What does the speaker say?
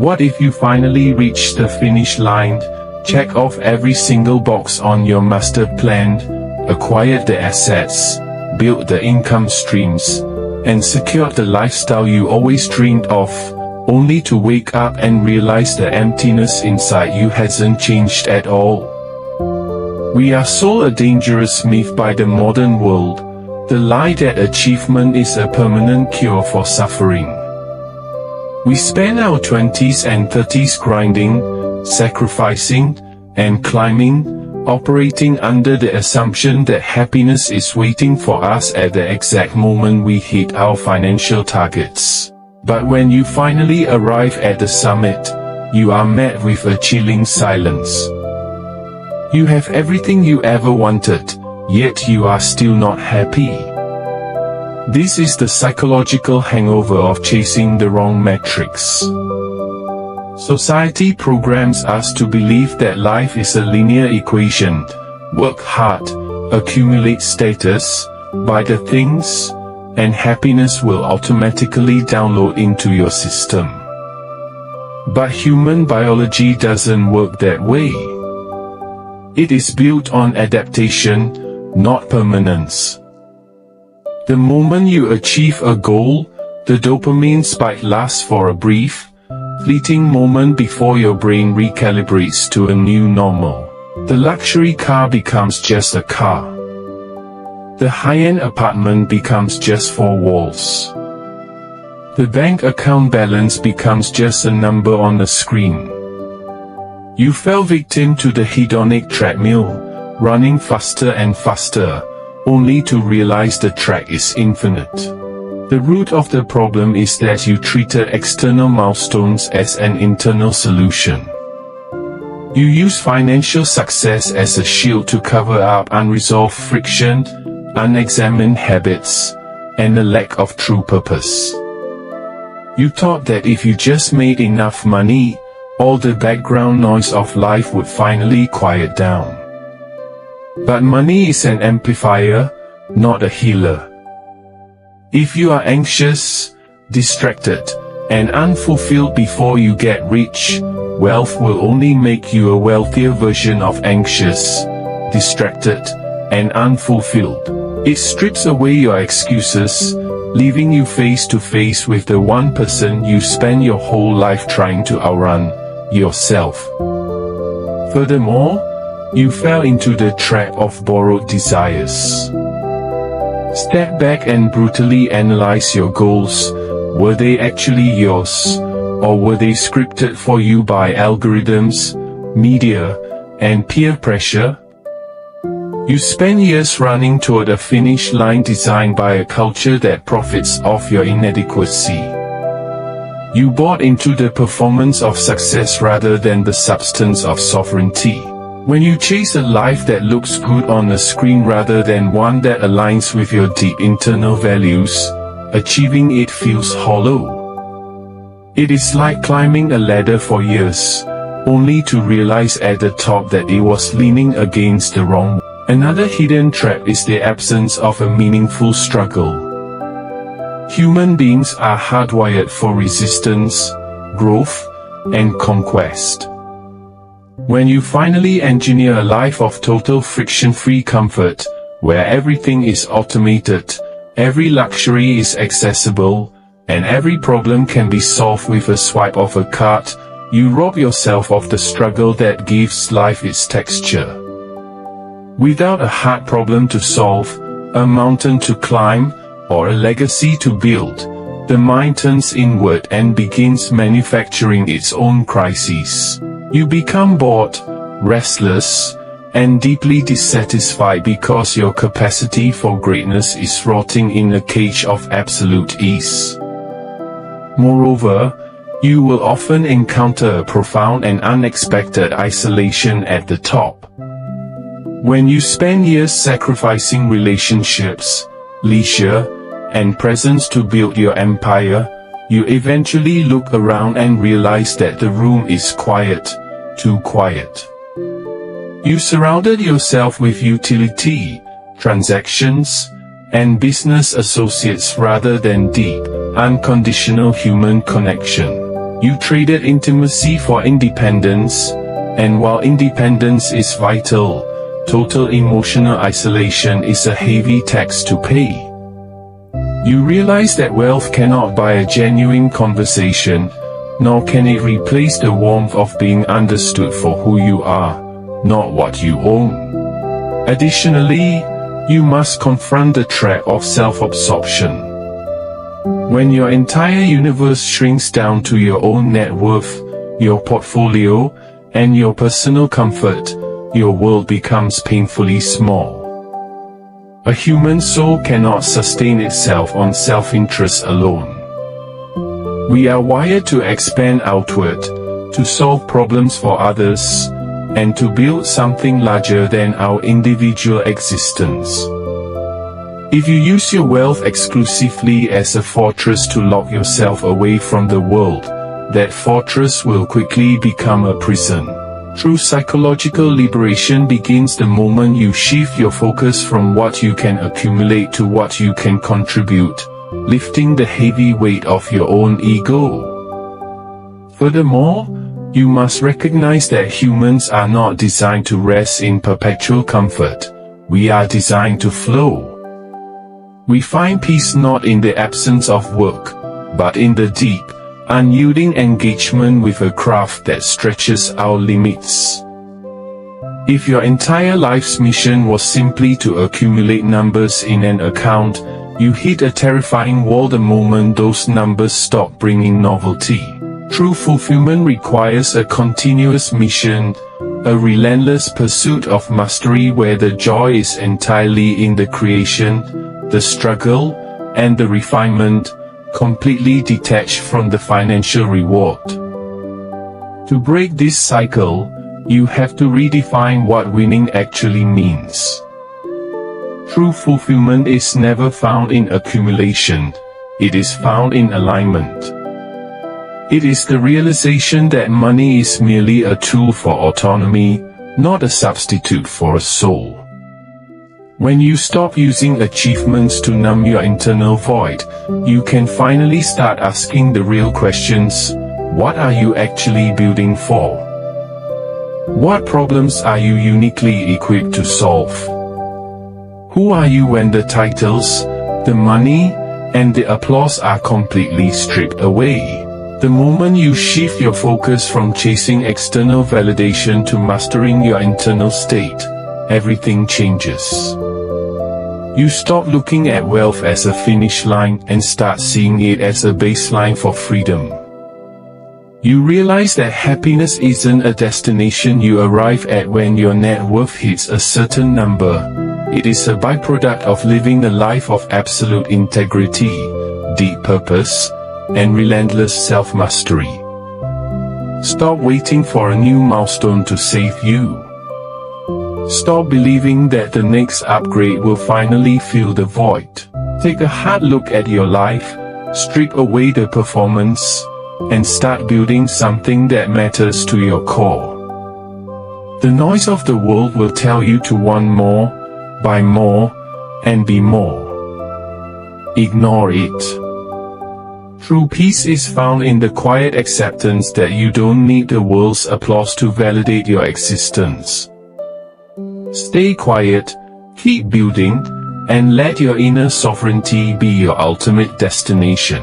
What if you finally reach the finish line, check off every single box on your master plan, acquired the assets, built the income streams, and secured the lifestyle you always dreamed of, only to wake up and realize the emptiness inside you hasn't changed at all? We are sold a dangerous myth by the modern world, the lie that achievement is a permanent cure for suffering. We spend our 20s and 30s grinding, sacrificing, and climbing, operating under the assumption that happiness is waiting for us at the exact moment we hit our financial targets. But when you finally arrive at the summit, you are met with a chilling silence. You have everything you ever wanted, yet you are still not happy. This is the psychological hangover of chasing the wrong metrics. Society programs us to believe that life is a linear equation: work hard, accumulate status, buy the things, and happiness will automatically download into your system. But human biology doesn't work that way. It is built on adaptation, not permanence. The moment you achieve a goal, the dopamine spike lasts for a brief, fleeting moment before your brain recalibrates to a new normal. The luxury car becomes just a car. The high-end apartment becomes just four walls. The bank account balance becomes just a number on the screen. You fell victim to the hedonic treadmill, running faster and faster, only to realize the track is infinite. The root of the problem is that you treated external milestones as an internal solution. You use financial success as a shield to cover up unresolved friction, unexamined habits, and a lack of true purpose. You thought that if you just made enough money, all the background noise of life would finally quiet down. But money is an amplifier, not a healer. If you are anxious, distracted, and unfulfilled before you get rich, wealth will only make you a wealthier version of anxious, distracted, and unfulfilled. It strips away your excuses, leaving you face to face with the one person you spend your whole life trying to outrun, yourself. Furthermore, you fell into the trap of borrowed desires. Step back and brutally analyze your goals. Were they actually yours, or were they scripted for you by algorithms, media, and peer pressure? You spend years running toward a finish line designed by a culture that profits off your inadequacy. You bought into the performance of success rather than the substance of sovereignty. When you chase a life that looks good on a screen rather than one that aligns with your deep internal values, achieving it feels hollow. It is like climbing a ladder for years, only to realize at the top that it was leaning against the wrong wall. Another hidden trap is the absence of a meaningful struggle. Human beings are hardwired for resistance, growth, and conquest. When you finally engineer a life of total friction-free comfort, where everything is automated, every luxury is accessible, and every problem can be solved with a swipe of a card, you rob yourself of the struggle that gives life its texture. Without a hard problem to solve, a mountain to climb, or a legacy to build, the mind turns inward and begins manufacturing its own crises. You become bored, restless, and deeply dissatisfied because your capacity for greatness is rotting in a cage of absolute ease. Moreover, you will often encounter a profound and unexpected isolation at the top. When you spend years sacrificing relationships, leisure, and presence to build your empire, you eventually look around and realize that the room is quiet, too quiet. You surrounded yourself with utility, transactions, and business associates rather than deep, unconditional human connection. You traded intimacy for independence, and while independence is vital, total emotional isolation is a heavy tax to pay. You realize that wealth cannot buy a genuine conversation, nor can it replace the warmth of being understood for who you are, not what you own. Additionally, you must confront the trap of self-absorption. When your entire universe shrinks down to your own net worth, your portfolio, and your personal comfort, your world becomes painfully small. A human soul cannot sustain itself on self-interest alone. We are wired to expand outward, to solve problems for others, and to build something larger than our individual existence. If you use your wealth exclusively as a fortress to lock yourself away from the world, that fortress will quickly become a prison. True psychological liberation begins the moment you shift your focus from what you can accumulate to what you can contribute, lifting the heavy weight of your own ego. Furthermore, you must recognize that humans are not designed to rest in perpetual comfort. We are designed to flow. We find peace not in the absence of work, but in the deep, unyielding engagement with a craft that stretches our limits. If your entire life's mission was simply to accumulate numbers in an account, you hit a terrifying wall the moment those numbers stop bringing novelty. True fulfillment requires a continuous mission, a relentless pursuit of mastery where the joy is entirely in the creation, the struggle, and the refinement, completely detached from the financial reward. To break this cycle, you have to redefine what winning actually means. True fulfillment is never found in accumulation, it is found in alignment. It is the realization that money is merely a tool for autonomy, not a substitute for a soul. When you stop using achievements to numb your internal void, you can finally start asking the real questions. What are you actually building for? What problems are you uniquely equipped to solve? Who are you when the titles, the money, and the applause are completely stripped away? The moment you shift your focus from chasing external validation to mastering your internal state, everything changes. You stop looking at wealth as a finish line and start seeing it as a baseline for freedom. You realize that happiness isn't a destination you arrive at when your net worth hits a certain number. It is a byproduct of living a life of absolute integrity, deep purpose, and relentless self-mastery. Stop waiting for a new milestone to save you. Stop believing that the next upgrade will finally fill the void. Take a hard look at your life, strip away the performance, and start building something that matters to your core. The noise of the world will tell you to want more, buy more, and be more. Ignore it. True peace is found in the quiet acceptance that you don't need the world's applause to validate your existence. Stay quiet, keep building, and let your inner sovereignty be your ultimate destination.